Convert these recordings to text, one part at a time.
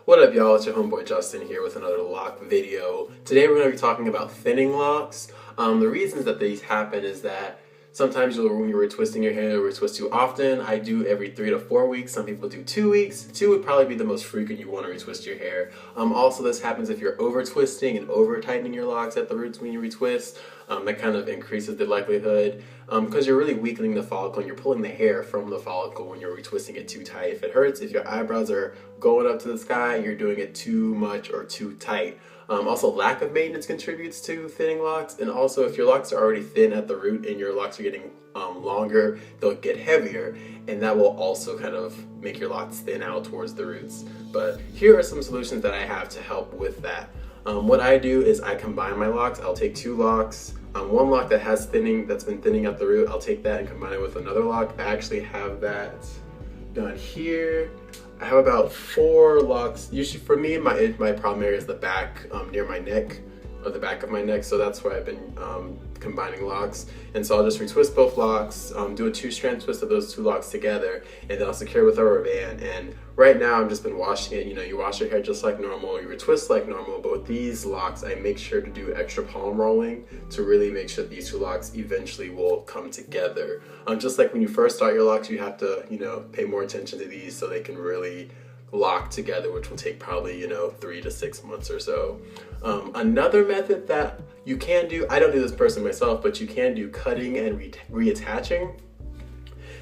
What up, y'all? It's your homeboy Justin here with another lock video. Today we're going to be talking about thinning locks. The reasons that these happen is that sometimes when you're twisting your hair, you'll retwist too often. I do every 3 to 4 weeks. Some people do 2 weeks. 2 would probably be the most frequent you want to retwist your hair. Also, this happens if you're over twisting and over tightening your locks at the roots when you retwist. That kind of increases the likelihood because you're really weakening the follicle and you're pulling the hair from the follicle when you're retwisting it too tight. If it hurts, if your eyebrows are going up to the sky, you're doing it too much or too tight. Also, lack of maintenance contributes to thinning locks, and also if your locks are already thin at the root and your locks are getting longer, they'll get heavier, and that will also kind of make your locks thin out towards the roots. But here are some solutions that I have to help with that. What I do is I combine my locks. I'll take 2 locks. One lock that has thinning, that's been thinning at the root, I'll take that and combine it with another lock. I actually have that done here. I have about 4 locks. Usually for me, my problem area is the back near my neck, or the back of my neck, so that's where I've been combining locks. And so I'll just retwist both locks, do a 2-strand twist of those 2 locks together, and then I'll secure it with a rubber band. And right now I've just been washing it. You know, you wash your hair just like normal, you retwist like normal, but with these locks I make sure to do extra palm rolling to really make sure these 2 locks eventually will come together. Just like when you first start your locks, you have to, you know, pay more attention to these so they can really lock together, which will take probably, you know, 3 to 6 months or so. Another method that you can do, I don't do this personally myself, but you can do cutting and reattaching.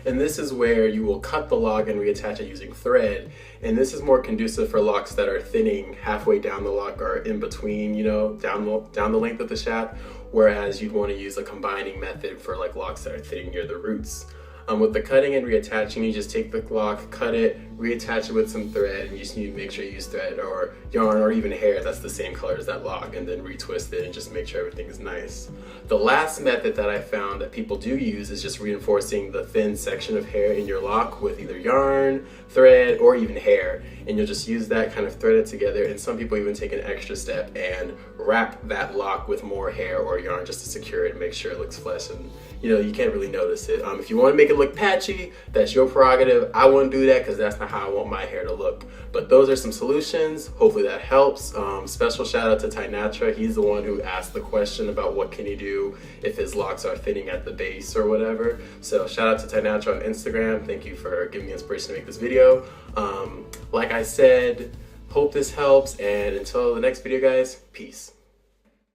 And this is where you will cut the lock and reattach it using thread. And this is more conducive for locks that are thinning halfway down the lock or in between, you know, down the length of the shaft. Whereas you'd want to use a combining method for like locks that are thinning near the roots. With the cutting and reattaching, you just take the lock, cut it, reattach it with some thread, and you just need to make sure you use thread or yarn or even hair that's the same color as that lock, and then retwist it and just make sure everything is nice. The last method that I found that people do use is just reinforcing the thin section of hair in your lock with either yarn, thread, or even hair. And you'll just use that, kind of thread it together, and some people even take an extra step and wrap that lock with more hair or yarn just to secure it and make sure it looks flush, and you know, you can't really notice it. If you want to make it look patchy, that's your prerogative. I wouldn't do that because that's not how I want my hair to look. But those are some solutions. Hopefully that helps. Special shout out to Tynatra. He's the one who asked the question about what can he do if his locks are thinning at the base or whatever. So shout out to Tynatra on Instagram. Thank you for giving me inspiration to make this video. Like I said, hope this helps, and until the next video, guys, peace.